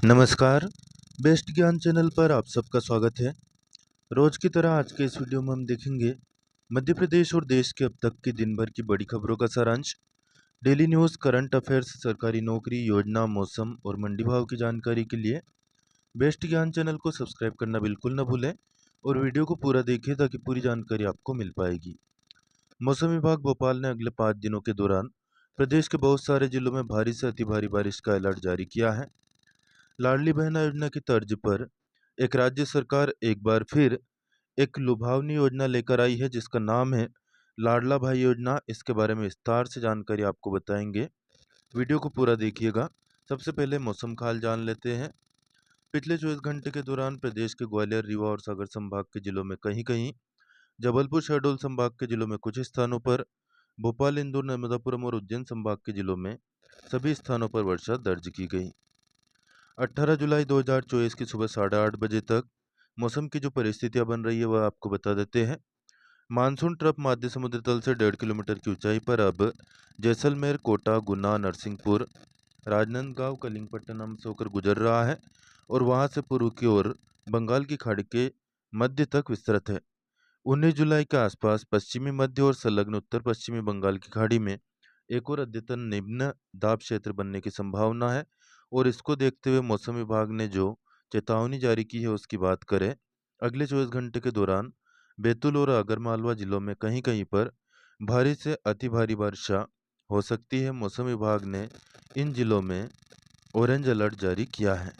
नमस्कार। बेस्ट ज्ञान चैनल पर आप सबका स्वागत है। रोज की तरह आज के इस वीडियो में हम देखेंगे मध्य प्रदेश और देश के अब तक की दिन भर की बड़ी खबरों का सारांश। डेली न्यूज़, करंट अफेयर्स, सरकारी नौकरी, योजना, मौसम और मंडी भाव की जानकारी के लिए बेस्ट ज्ञान चैनल को सब्सक्राइब करना बिल्कुल न भूलें और वीडियो को पूरा देखें ताकि पूरी जानकारी आपको मिल पाएगी। मौसम विभाग भोपाल ने अगले 5 दिनों के दौरान प्रदेश के बहुत सारे जिलों में भारी से अति भारी बारिश का अलर्ट जारी किया है। लाडली बहन योजना की तर्ज पर एक राज्य सरकार एक बार फिर एक लुभावनी योजना लेकर आई है जिसका नाम है लाडला भाई योजना। इसके बारे में विस्तार से जानकारी आपको बताएंगे, वीडियो को पूरा देखिएगा। सबसे पहले मौसम का हाल जान लेते हैं। पिछले 24 घंटे के दौरान प्रदेश के ग्वालियर, रीवा और सागर संभाग के जिलों में कहीं कहीं, जबलपुर शहडोल संभाग के जिलों में कुछ स्थानों पर, भोपाल, इंदौर, नर्मदापुरम और उज्जैन संभाग के जिलों में सभी स्थानों पर वर्षा दर्ज की गई। 18 जुलाई 2024 की सुबह 8:30 बजे तक मौसम की जो परिस्थितियां बन रही है वह आपको बता देते हैं। मानसून ट्रफ मध्य समुद्र तल से 1.5 किलोमीटर की ऊंचाई पर अब जैसलमेर, कोटा, गुना, नरसिंहपुर, राजनांदगांव, कलिंगपट्टनम से होकर गुजर रहा है और वहां से पूर्व की ओर बंगाल की खाड़ी के मध्य तक विस्तृत है। 19 जुलाई के आसपास पश्चिमी मध्य और संलग्न उत्तर पश्चिमी बंगाल की खाड़ी में एक और अद्यतन निम्न दाब क्षेत्र बनने की संभावना है और इसको देखते हुए मौसम विभाग ने जो चेतावनी जारी की है उसकी बात करें। अगले 24 घंटे के दौरान बैतूल और आगरमालवा जिलों में कहीं कहीं पर भारी से अति भारी वर्षा हो सकती है। मौसम विभाग ने इन जिलों में ऑरेंज अलर्ट जारी किया है।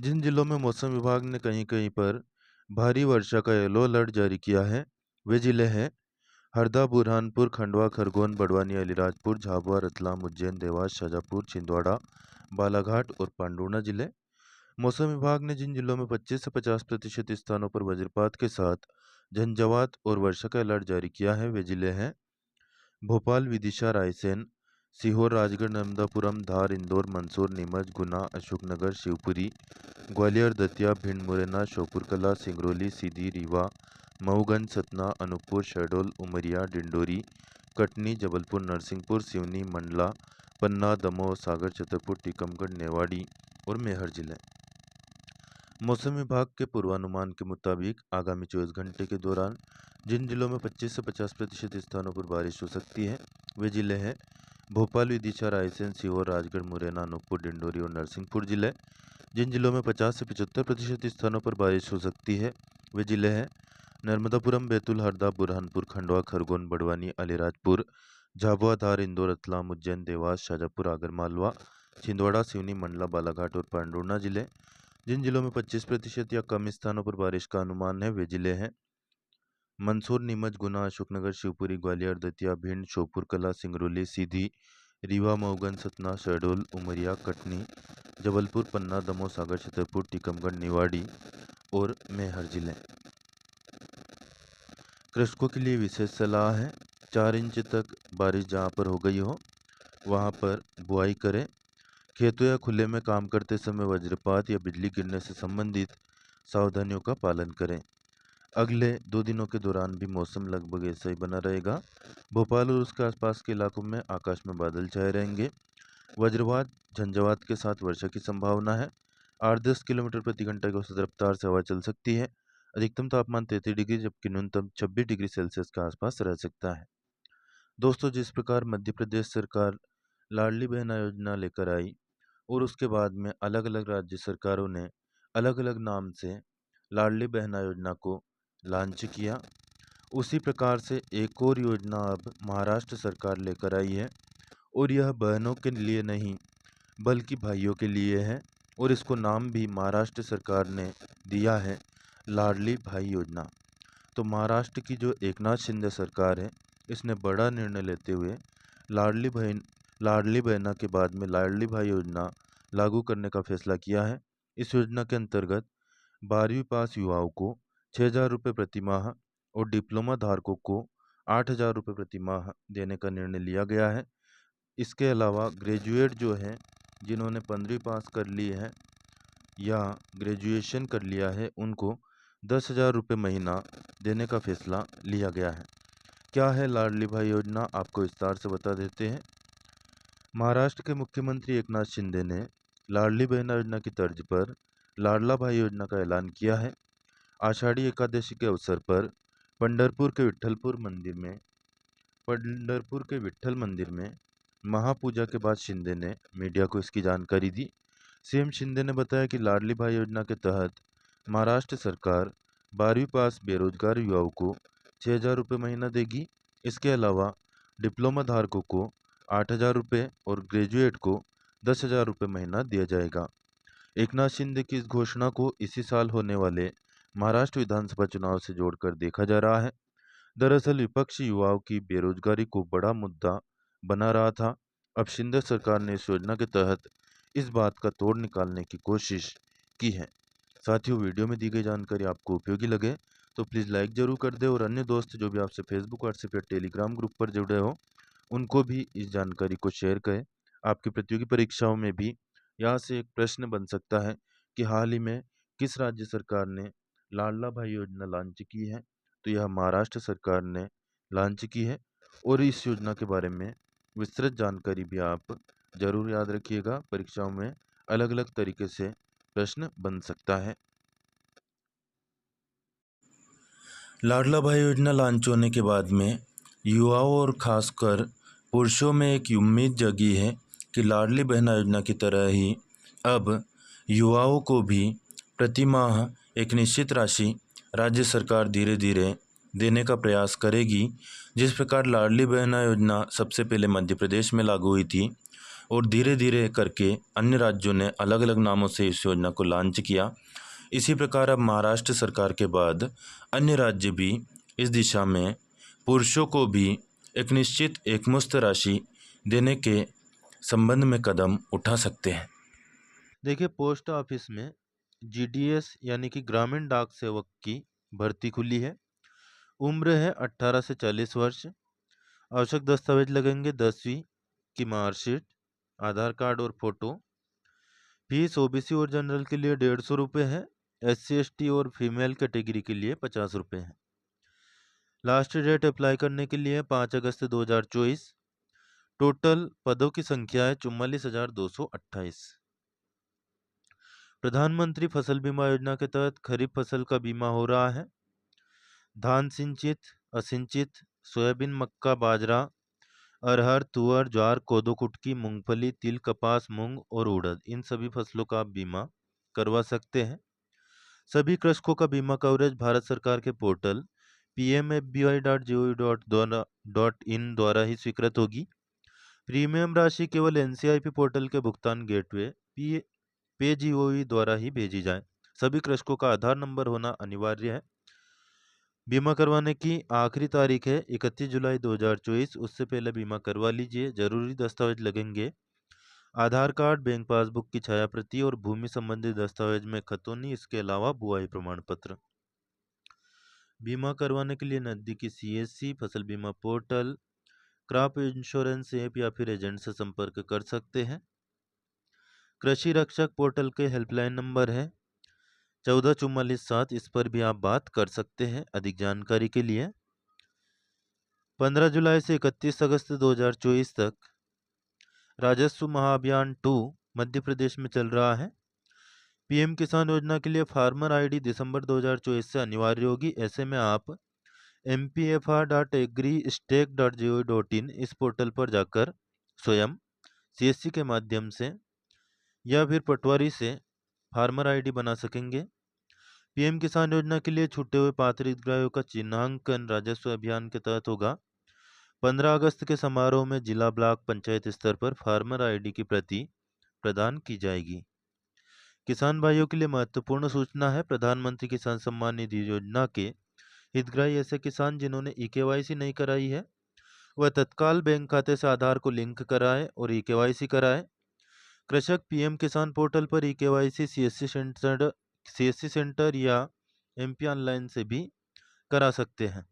जिन जिलों में मौसम विभाग ने कहीं कहीं पर भारी वर्षा का येलो अलर्ट जारी किया है वे जिले हैं हरदा, बुरहानपुर, खंडवा, खरगोन, बड़वानी, अलीराजपुर, झाबुआ, रतलाम, उज्जैन, देवास, शाजापुर, छिंदवाड़ा, बालाघाट और पांडुर्णा जिले। मौसम विभाग ने जिन जिलों में 25 से 50% स्थानों पर वज्रपात के साथ झंझावात और वर्षा का अलर्ट जारी किया है वे जिले हैं भोपाल, विदिशा, रायसेन, सीहोर, राजगढ़, नर्मदापुरम, धार, इंदौर, मंदसौर, नीमच, गुना, अशोकनगर, शिवपुरी, ग्वालियर, दतिया, भिंड, मुरैना, श्योपुरकला, सिंगरौली, सीधी, रीवा, मऊगंज, सतना, अनूपपुर, शहडोल, उमरिया, डिंडोरी, कटनी, जबलपुर, नरसिंहपुर, सिवनी, मंडला, पन्ना, दमोह, सागर, छतरपुर, टीकमगढ़, नेवाड़ी और मेहर जिले। मौसम विभाग के पूर्वानुमान के मुताबिक आगामी 24 घंटे के दौरान जिन जिलों में 25 से 50% स्थानों पर बारिश हो सकती है वे जिले हैं भोपाल, विदिशा, रायसेन, सीहोर, राजगढ़, मुरैना, अनूपपुर, डिंडोरी और नरसिंहपुर जिले। जिन जिलों में 50 से 75% स्थानों पर बारिश हो सकती है वे जिले हैं नर्मदापुरम, बैतूल, हरदा, बुरहानपुर, खंडवा, खरगोन, बड़वानी, अलीराजपुर, झाबुआ, धार, इंदौर, रतलाम, उज्जैन, देवास, शाजापुर, आगरमालवा, छिंदवाड़ा, सिवनी, मंडला, बालाघाट और पांडुर्णा जिले। जिन जिलों में 25% या कम स्थानों पर बारिश का अनुमान है वे जिले हैं मंदसौर, नीमच, गुना, अशोकनगर, शिवपुरी, ग्वालियर, दतिया, भिंड, श्योपुरकला, सिंगरौली, सीधी, रीवा, मऊगंज, सतना, शहडोल, उमरिया, कटनी, जबलपुर, पन्ना, दमोह, सागर, छतरपुर, टीकमगढ़, निवाड़ी और मेहर जिले। कृषकों के लिए विशेष सलाह है, 4 इंच तक बारिश जहाँ पर हो गई हो वहाँ पर बुआई करें। खेतों या खुले में काम करते समय वज्रपात या बिजली गिरने से संबंधित सावधानियों का पालन करें। अगले 2 दिनों के दौरान भी मौसम लगभग ऐसा ही बना रहेगा। भोपाल और उसके आसपास के इलाकों में आकाश में बादल छाए रहेंगे। वज्रपात, झंझावात के साथ वर्षा की संभावना है। 8-10 किलोमीटर प्रति घंटा की औसत रफ्तार से हवा चल सकती है। अधिकतम तापमान 33 डिग्री जबकि न्यूनतम 26 डिग्री सेल्सियस के आसपास रह सकता है। दोस्तों, जिस प्रकार मध्य प्रदेश सरकार लाडली बहन योजना लेकर आई और उसके बाद में अलग अलग राज्य सरकारों ने अलग अलग नाम से लाडली बहना योजना को लॉन्च किया, उसी प्रकार से एक और योजना अब महाराष्ट्र सरकार लेकर आई है और यह बहनों के लिए नहीं बल्कि भाइयों के लिए है और इसको नाम भी महाराष्ट्र सरकार ने दिया है लाडली भाई योजना। तो महाराष्ट्र की जो एकनाथ शिंदे सरकार है इसने बड़ा निर्णय लेते हुए लाडली बहना के बाद में लाडली भाई योजना लागू करने का फैसला किया है। इस योजना के अंतर्गत 12वीं पास युवाओं को 6,000 रुपये प्रति माह और डिप्लोमा धारकों को 8,000 रुपये प्रति माह देने का निर्णय लिया गया है। इसके अलावा ग्रेजुएट जो हैं जिन्होंने 15वीं पास कर ली है या ग्रेजुएशन कर लिया है उनको 10,000 रुपये महीना देने का फैसला लिया गया है। क्या है लाडली भाई योजना, आपको विस्तार से बता देते हैं। महाराष्ट्र के मुख्यमंत्री एकनाथ शिंदे ने लाडली बहन योजना की तर्ज पर लाडला भाई योजना का ऐलान किया है। आषाढ़ी एकादशी के अवसर पर पंढरपुर के विट्ठल मंदिर में महापूजा के बाद शिंदे ने मीडिया को इसकी जानकारी दी। सीएम शिंदे ने बताया कि लाडली भाई योजना के तहत महाराष्ट्र सरकार 12वीं पास बेरोजगार युवाओं को 6,000 रुपये महीना देगी। इसके अलावा डिप्लोमा धारकों को 8,000 रुपये और ग्रेजुएट को 10,000 रुपये महीना दिया जाएगा। एकनाथ शिंदे की इस घोषणा को इसी साल होने वाले महाराष्ट्र विधानसभा चुनाव से जोड़कर देखा जा रहा है। दरअसल विपक्ष युवाओं की बेरोजगारी को बड़ा मुद्दा बना रहा था। अब शिंदे सरकार ने इस योजना के तहत इस बात का तोड़ निकालने की कोशिश की है। साथियों, वीडियो में दी गई जानकारी आपको उपयोगी लगे तो प्लीज़ लाइक जरूर कर दे और अन्य दोस्त जो भी आपसे फेसबुक, व्हाट्सएप या टेलीग्राम ग्रुप पर जुड़े हो उनको भी इस जानकारी को शेयर करें। आपकी प्रतियोगी परीक्षाओं में भी यहाँ से एक प्रश्न बन सकता है कि हाल ही में किस राज्य सरकार ने लाडला भाई योजना लॉन्च की है। तो यह महाराष्ट्र सरकार ने लॉन्च की है और इस योजना के बारे में विस्तृत जानकारी भी आप जरूर याद रखिएगा। परीक्षाओं में अलग अलग तरीके से प्रश्न बन सकता है। लाडला भाई योजना लॉन्च होने के बाद में युवाओं और खासकर पुरुषों में एक उम्मीद जगी है कि लाडली बहना योजना की तरह ही अब युवाओं को भी प्रति माह एक निश्चित राशि राज्य सरकार धीरे धीरे देने का प्रयास करेगी। जिस प्रकार लाडली बहना योजना सबसे पहले मध्य प्रदेश में लागू हुई थी और धीरे धीरे करके अन्य राज्यों ने अलग अलग नामों से इस योजना को लॉन्च किया, इसी प्रकार अब महाराष्ट्र सरकार के बाद अन्य राज्य भी इस दिशा में पुरुषों को भी एक निश्चित एकमुश्त राशि देने के संबंध में कदम उठा सकते हैं। देखिए, पोस्ट ऑफिस में जीडीएस यानी कि ग्रामीण डाक सेवक की भर्ती खुली है। उम्र है 18 से 40 वर्ष। आवश्यक दस्तावेज लगेंगे 10वीं की मार्कशीट, आधार कार्ड और फोटो। फीस ओबीसी और जनरल के लिए 150 रुपये है। SC ST और फीमेल कैटेगरी के लिए 50 रुपये है। लास्ट डेट अप्लाई करने के लिए 5 अगस्त 2024। टोटल पदों की संख्या है 44,228। प्रधानमंत्री फसल बीमा योजना के तहत खरीफ फसल का बीमा हो रहा है। धान सिंचित, असिंचित, सोयाबीन, मक्का, बाजरा, अरहर, तुअर, ज्वार, कोदो, कुटकी, मूंगफली, तिल, कपास, मूंग और उड़द, इन सभी फसलों का आप बीमा करवा सकते हैं। सभी कृषकों का बीमा कवरेज भारत सरकार के पोर्टल pmfbi.gov.in द्वारा ही स्वीकृत होगी। प्रीमियम राशि केवल NCIP पोर्टल के भुगतान गेटवे PayGOV द्वारा ही भेजी जाए। सभी कृषकों का आधार नंबर होना अनिवार्य है। बीमा करवाने की आखिरी तारीख है 31 जुलाई 2024। उससे पहले बीमा करवा लीजिए। जरूरी दस्तावेज लगेंगे आधार कार्ड, बैंक पासबुक की छाया प्रति और भूमि संबंधी दस्तावेज में खतौनी, इसके अलावा बुआई प्रमाण पत्र। बीमा करवाने के लिए नजदीकी CSC, फसल बीमा पोर्टल, क्रॉप इंश्योरेंस ऐप या फिर एजेंट से संपर्क कर सकते हैं। कृषि रक्षक पोर्टल के हेल्पलाइन नंबर है 144447, इस पर भी आप बात कर सकते हैं अधिक जानकारी के लिए। 15 जुलाई से 31 अगस्त 2024 तक राजस्व महाअभियान 2 मध्य प्रदेश में चल रहा है। PM किसान योजना के लिए फार्मर ID दिसंबर 2024 से अनिवार्य होगी। ऐसे में आप mpfr.agristech.gov.in इस पोर्टल पर जाकर स्वयं CSC के माध्यम से या फिर पटवारी से फार्मर ID बना सकेंगे। PM किसान योजना के लिए छूटे हुए पात्र हितग्राहियों का चिन्हांकन राजस्व अभियान के तहत होगा। 15 अगस्त के समारोह में जिला, ब्लॉक, पंचायत स्तर पर फार्मर ID की प्रति प्रदान की जाएगी। किसान भाइयों के लिए महत्वपूर्ण सूचना है। प्रधानमंत्री किसान सम्मान निधि योजना के हितग्राही ऐसे किसान जिन्होंने eKYC नहीं कराई है, वह तत्काल बैंक खाते से आधार को लिंक कराए और eKYC कराए। कृषक PM किसान पोर्टल पर eKYC CSC सेंटर या MP ऑनलाइन से भी करा सकते हैं।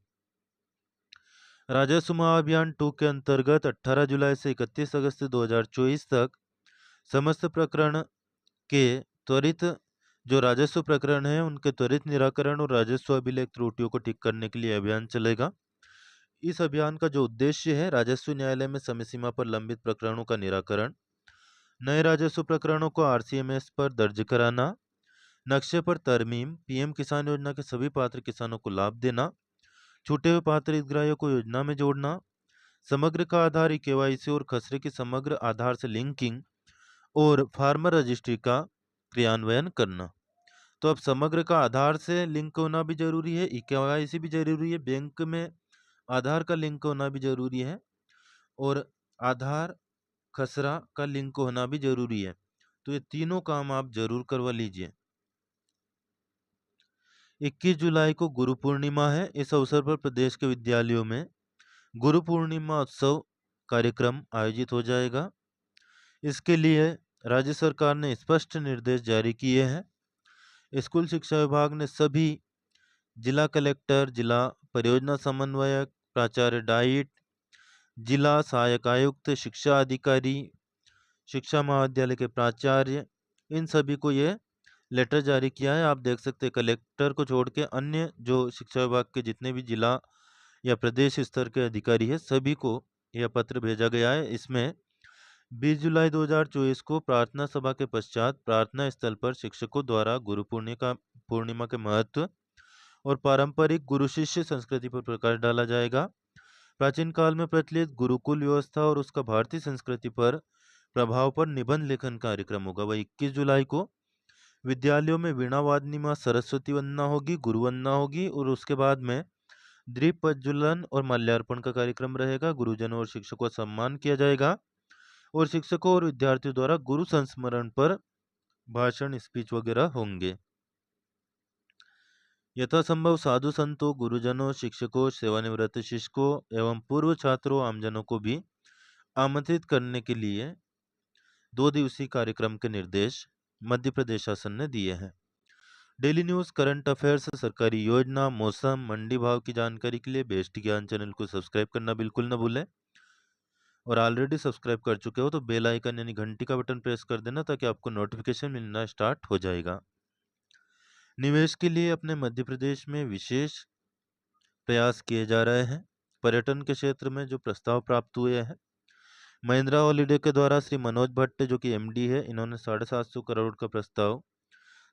राजस्व महाअभियान 2 के अंतर्गत 18 जुलाई से 31 अगस्त 2024 तक समस्त प्रकरण के त्वरित जो राजस्व प्रकरण है उनके त्वरित निराकरण और राजस्व अभिलेख त्रुटियों को ठीक करने के लिए अभियान चलेगा। इस अभियान का जो उद्देश्य है, राजस्व न्यायालय में समय सीमा पर लंबित प्रकरणों का निराकरण, नए राजस्व प्रकरणों को आरसीएमएस पर दर्ज कराना, नक्शे पर तरमीम, पीएम किसान योजना के सभी पात्र किसानों को लाभ देना, छूटे हुए पात्र हितग्राहियों को योजना में जोड़ना, समग्र का आधार केवाईसी और खसरे की समग्र आधार से लिंकिंग और फार्मर रजिस्ट्री का क्रियान्वयन करना। तो अब समग्र का आधार से लिंक होना भी जरूरी है, केवाईसी भी जरूरी है, बैंक में आधार का लिंक होना भी जरूरी है और आधार खसरा का लिंक होना भी जरूरी है। तो ये तीनों काम आप जरूर करवा लीजिए। 21 जुलाई को गुरु पूर्णिमा है। इस अवसर पर प्रदेश के विद्यालयों में गुरु पूर्णिमा उत्सव कार्यक्रम आयोजित हो जाएगा। इसके लिए राज्य सरकार ने स्पष्ट निर्देश जारी किए हैं। स्कूल शिक्षा विभाग ने सभी जिला कलेक्टर, जिला परियोजना समन्वयक, प्राचार्य डाइट, जिला सहायक आयुक्त, शिक्षा अधिकारी, शिक्षा महाविद्यालय के प्राचार्य, इन सभी को ये लेटर जारी किया है। आप देख सकते हैं कलेक्टर को छोड़ के अन्य जो शिक्षा विभाग के जितने भी जिला या प्रदेश स्तर के अधिकारी है सभी को यह पत्र भेजा गया है। इसमें 20 जुलाई 2024 को प्रार्थना सभा के पश्चात प्रार्थना स्थल पर शिक्षकों द्वारा गुरु पूर्णिमा के महत्व और पारंपरिक गुरु शिष्य संस्कृति पर प्रकाश डाला जाएगा। प्राचीन काल में प्रचलित गुरुकुल व्यवस्था और उसका भारतीय संस्कृति पर प्रभाव पर निबंध लेखन कार्यक्रम होगा। वह 21 जुलाई को विद्यालयों में वीणा वादनी माँ सरस्वती वंदना होगी, गुरु वंदना होगी और उसके बाद में दीप प्रज्वलन और माल्यार्पण का कार्यक्रम रहेगा। गुरुजनों और शिक्षकों का सम्मान किया जाएगा और शिक्षकों और विद्यार्थियों द्वारा गुरु संस्मरण पर भाषण, स्पीच वगैरह होंगे। यथासंभव साधु संतों, गुरुजनों, शिक्षकों, सेवानिवृत्त शिक्षकों एवं पूर्व छात्रों, आमजनों को भी आमंत्रित करने के लिए 2 दिवसीय कार्यक्रम के निर्देश मध्य प्रदेश शासन ने दिए हैं। डेली न्यूज, करंट अफेयर्स, सरकारी योजना, मौसम, मंडी भाव की जानकारी के लिए बेस्ट ज्ञान चैनल को सब्सक्राइब करना बिल्कुल न भूलें और ऑलरेडी सब्सक्राइब कर चुके हो तो बेल आइकन यानी घंटी का बटन प्रेस कर देना ताकि आपको नोटिफिकेशन मिलना स्टार्ट हो जाएगा। निवेश के लिए अपने मध्य प्रदेश में विशेष प्रयास किए जा रहे हैं। पर्यटन के क्षेत्र में जो प्रस्ताव प्राप्त हुए हैं, महिंद्रा हॉलीडे के द्वारा श्री मनोज भट्ट जो कि एमडी है, इन्होंने 750 करोड़ का प्रस्ताव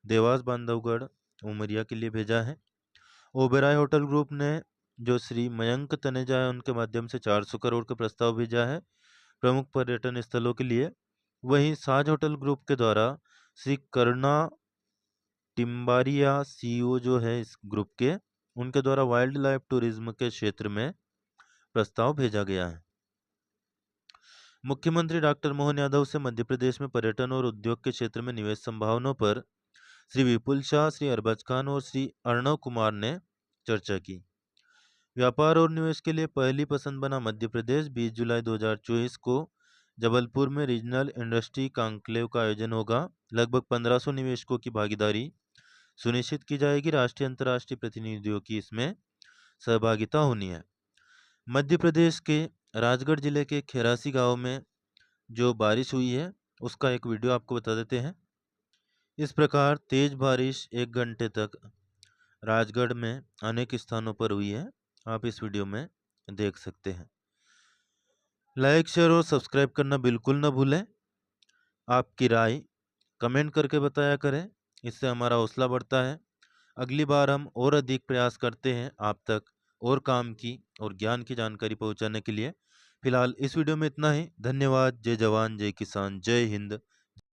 देवास, बांधवगढ़, उमरिया के लिए भेजा है। ओबेराय होटल ग्रुप ने जो श्री मयंक तनेजा है उनके माध्यम से 400 करोड़ का प्रस्ताव भेजा है प्रमुख पर्यटन स्थलों के लिए। वहीं साज होटल ग्रुप के द्वारा श्री करुणा टिम्बारिया सीईओ जो है इस ग्रुप के, उनके द्वारा वाइल्ड लाइफ टूरिज्म के क्षेत्र में प्रस्ताव भेजा गया है। मुख्यमंत्री डॉक्टर मोहन यादव से मध्य प्रदेश में पर्यटन और उद्योग के क्षेत्र में निवेश संभावनाओं पर श्री विपुल शाह, श्री अरबाज खान और श्री अर्णव कुमार ने चर्चा की। व्यापार और निवेश के लिए पहली पसंद बना मध्य प्रदेश। 20 जुलाई 2024 को जबलपुर में रीजनल इंडस्ट्री कॉन्क्लेव का आयोजन होगा। लगभग 1500 निवेशकों की भागीदारी सुनिश्चित की जाएगी। राष्ट्रीय अंतर्राष्ट्रीय प्रतिनिधियों की इसमें सहभागिता होनी है। मध्य प्रदेश के राजगढ़ जिले के खेरासी गांव में जो बारिश हुई है उसका एक वीडियो आपको बता देते हैं। इस प्रकार तेज बारिश 1 घंटे तक राजगढ़ में अनेक स्थानों पर हुई है, आप इस वीडियो में देख सकते हैं। लाइक, शेयर और सब्सक्राइब करना बिल्कुल न भूलें। आपकी राय कमेंट करके बताया करें, इससे हमारा हौसला बढ़ता है। अगली बार हम और अधिक प्रयास करते हैं आप तक और काम की और ज्ञान की जानकारी पहुंचाने के लिए। फिलहाल इस वीडियो में इतना ही। धन्यवाद। जय जवान, जय किसान, जय हिंद,